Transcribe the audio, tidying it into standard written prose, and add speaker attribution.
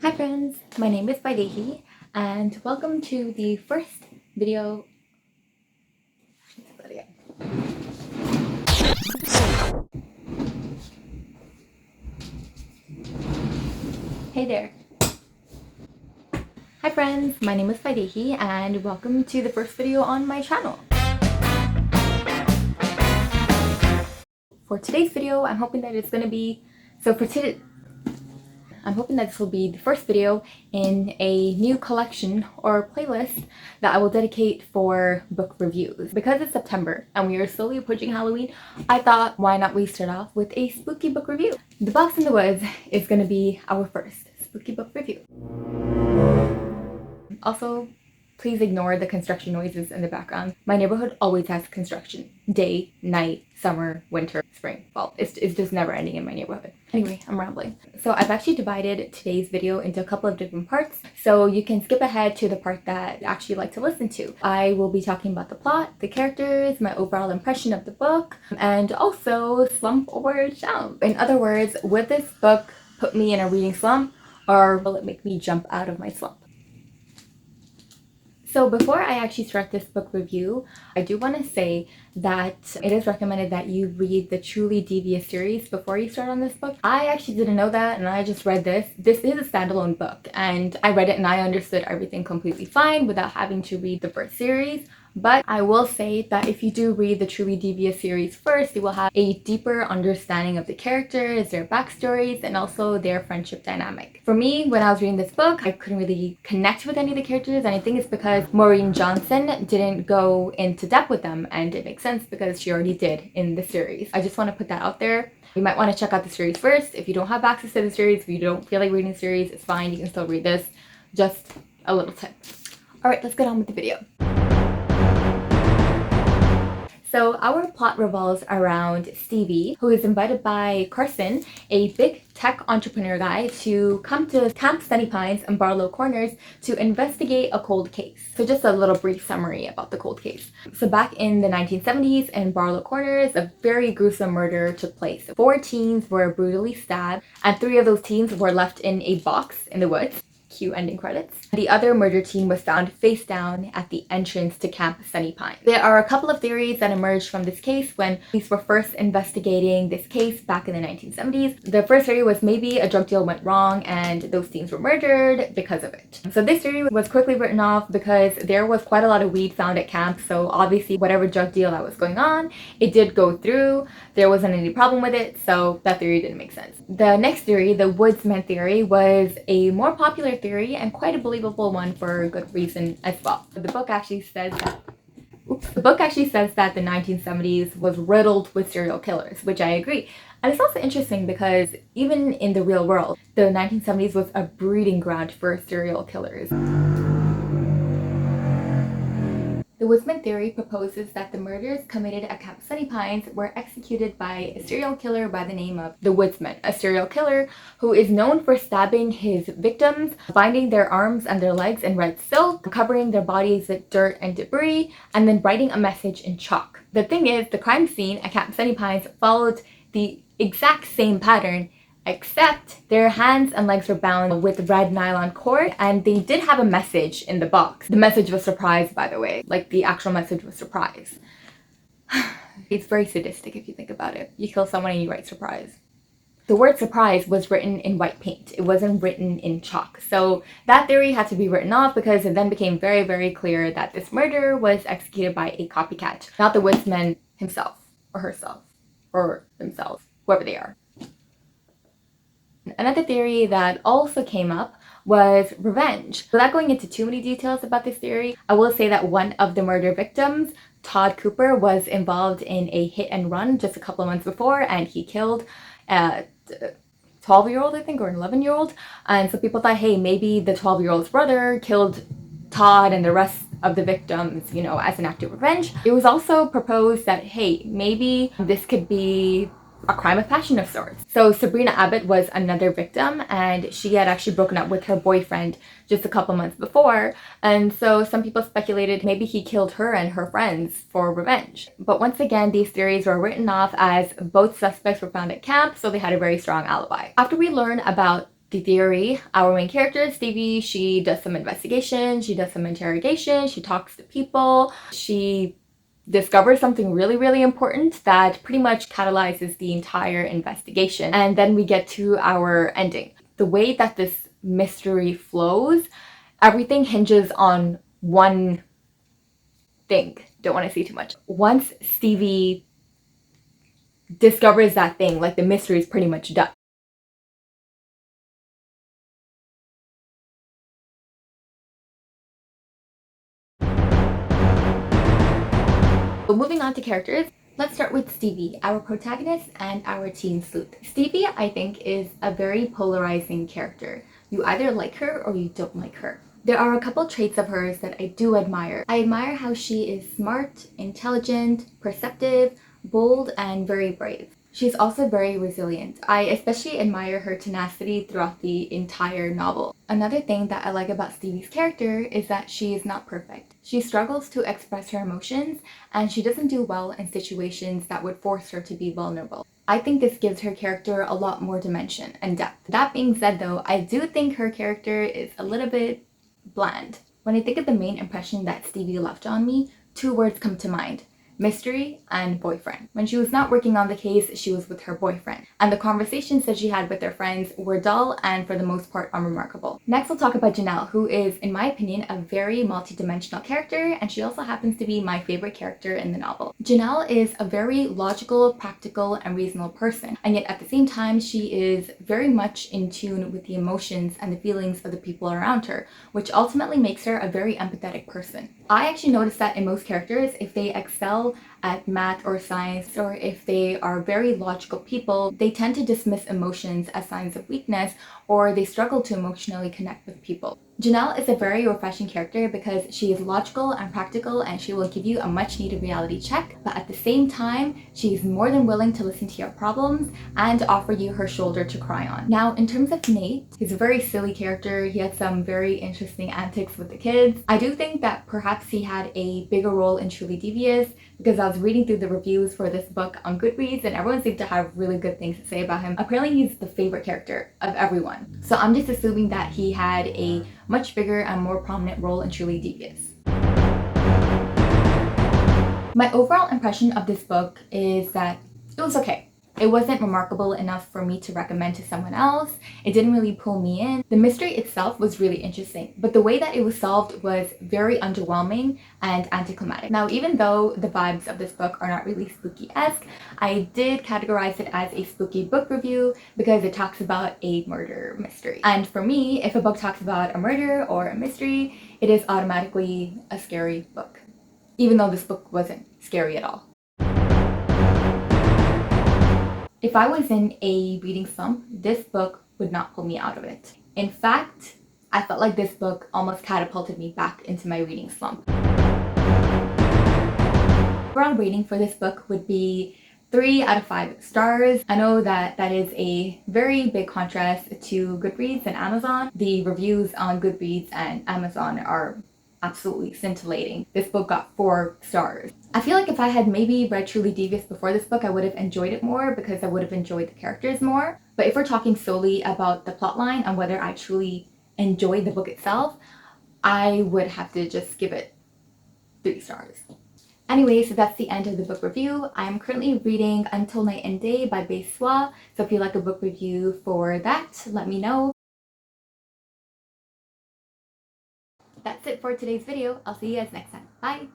Speaker 1: Hi friends, my name is Vaidehi and welcome to the first video. Hey there. Hi friends, my name is Vaidehi and welcome to the first video on my channel. For today's video, I'm hoping that this will be the first video in a new collection or playlist that I will dedicate for book reviews. Because it's September and we are slowly approaching Halloween, I thought why not we start off with a spooky book review. The Box in the Woods is going to be our first spooky book review. Also, please ignore the construction noises in the background. My neighborhood always has construction. Day, night, summer, winter, spring, fall. It's just never ending in my neighborhood. Anyway, I'm rambling. So I've actually divided today's video into a couple of different parts, so you can skip ahead to the part that you actually like to listen to. I will be talking about the plot, the characters, my overall impression of the book, and also slump or jump. In other words, will this book put me in a reading slump, or will it make me jump out of my slump? So before I actually start this book review, I do want to say that it is recommended that you read the Truly Devious series before you start on this book. I actually didn't know that, and I just read this. This is a standalone book, and I read it and I understood everything completely fine without having to read the first series. But I will say that if you do read the Truly Devious series first, you will have a deeper understanding of the characters, their backstories, and also their friendship dynamic. For me, when I was reading this book, I couldn't really connect with any of the characters, and I think it's because Maureen Johnson didn't go into depth with them, and it makes sense because she already did in the series. I just want to put that out there. You might want to check out the series first. If you don't have access to the series, if you don't feel like reading the series, it's fine. You can still read this. Just a little tip. Alright, let's get on with the video. So our plot revolves around Stevie, who is invited by Carson, a big tech entrepreneur guy, to come to Camp Sunny Pines and Barlow Corners to investigate a cold case. So just a little brief summary about the cold case. So back in the 1970s in Barlow Corners, a very gruesome murder took place. 4 teens were brutally stabbed, and 3 of those teens were left in a box in the woods. Cue ending credits. The other murder teen was found face down at the entrance to Camp Sunny Pines. There are a couple of theories that emerged from this case when police were first investigating this case back in the 1970s. The first theory was maybe a drug deal went wrong and those teens were murdered because of it. So this theory was quickly written off because there was quite a lot of weed found at camp, so obviously whatever drug deal that was going on, it did go through. There wasn't any problem with it, so that theory didn't make sense. The next theory, the woodsman theory, was a more popular theory and quite a believable one for a good reason as well. The book actually says that the 1970s was riddled with serial killers, which I agree. And it's also interesting because even in the real world, the 1970s was a breeding ground for serial killers. The woodsman theory proposes that the murders committed at Camp Sunny Pines were executed by a serial killer by the name of the Woodsman, a serial killer who is known for stabbing his victims, binding their arms and their legs in red silk, covering their bodies with dirt and debris, and then writing a message in chalk. The thing is, the crime scene at Camp Sunny Pines followed the exact same pattern, except their hands and legs were bound with red nylon cord, and they did have a message in the box. The message was surprise, by the way. Like, the actual message was surprise. It's very sadistic if you think about it. You kill someone and you write surprise. The word surprise was written in white paint. It wasn't written in chalk. So that theory had to be written off because it then became very, very clear that this murder was executed by a copycat, not the woodsman himself or herself or themselves, whoever they are. Another theory that also came up was revenge. Without going into too many details about this theory, I will say that one of the murder victims, Todd Cooper, was involved in a hit and run just a couple of months before, and he killed a 12-year-old, I think, or an 11-year-old. And so people thought, hey, maybe the 12-year-old's brother killed Todd and the rest of the victims, you know, as an act of revenge. It was also proposed that, hey, maybe this could be a crime of passion of sorts. So Sabrina Abbott was another victim, and she had actually broken up with her boyfriend just a couple months before, and so some people speculated maybe he killed her and her friends for revenge. But once again, these theories were written off as both suspects were found at camp, so they had a very strong alibi. After we learn about The theory, our main character, Stevie, she does some investigation, she does some interrogation, she talks to people, she discovers something really, really important that pretty much catalyzes the entire investigation. And then we get to our ending. The way that this mystery flows, everything hinges on one thing. Don't want to say too much. Once Stevie discovers that thing, like the mystery is pretty much done. So moving on to characters, let's start with Stevie, our protagonist and our teen sleuth. Stevie, I think, is a very polarizing character. You either like her or you don't like her. There are a couple traits of hers that I do admire. I admire how she is smart, intelligent, perceptive, bold, and very brave. She's also very resilient. I especially admire her tenacity throughout the entire novel. Another thing that I like about Stevie's character is that she is not perfect. She struggles to express her emotions, and she doesn't do well in situations that would force her to be vulnerable. I think this gives her character a lot more dimension and depth. That being said though, I do think her character is a little bit bland. When I think of the main impression that Stevie left on me, two words come to mind: mystery and boyfriend. When she was not working on the case, she was with her boyfriend, and the conversations that she had with their friends were dull and for the most part unremarkable. Next, we'll talk about Janelle, who is, in my opinion, a very multi-dimensional character, and she also happens to be my favorite character in the novel. Janelle is a very logical, practical, and reasonable person, and yet at the same time, she is very much in tune with the emotions and the feelings of the people around her, which ultimately makes her a very empathetic person. I actually noticed that in most characters, if they excel at math or science, or if they are very logical people, they tend to dismiss emotions as signs of weakness, or they struggle to emotionally connect with people. Janelle is a very refreshing character because she is logical and practical, and she will give you a much needed reality check, but at the same time, she is more than willing to listen to your problems and offer you her shoulder to cry on. Now, in terms of Nate, he's a very silly character. He had some very interesting antics with the kids. I do think that perhaps he had a bigger role in Truly Devious, because I was reading through the reviews for this book on Goodreads and everyone seemed to have really good things to say about him. Apparently he's the favorite character of everyone. So I'm just assuming that he had a much bigger and more prominent role in Truly Devious. My overall impression of this book is that it was okay. It wasn't remarkable enough for me to recommend to someone else. It didn't really pull me in. The mystery itself was really interesting, but the way that it was solved was very underwhelming and anticlimactic. Now, even though the vibes of this book are not really spooky-esque, I did categorize it as a spooky book review because it talks about a murder mystery. And for me, if a book talks about a murder or a mystery, it is automatically a scary book, even though this book wasn't scary at all. If I was in a reading slump, this book would not pull me out of it. In fact, I felt like this book almost catapulted me back into my reading slump. Overall rating for this book would be 3 out of 5 stars. I know that that is a very big contrast to Goodreads and Amazon. The reviews on Goodreads and Amazon are absolutely scintillating. This book got 4 stars. I feel like if I had maybe read Truly Devious before this book, I would have enjoyed it more because I would have enjoyed the characters more. But if we're talking solely about the plotline and whether I truly enjoyed the book itself, I would have to just give it 3 stars. Anyway, so that's the end of the book review. I'm currently reading Until Night and Day by Bae Swa, so if you like a book review for that, let me know. That's it for today's video. I'll see you guys next time. Bye!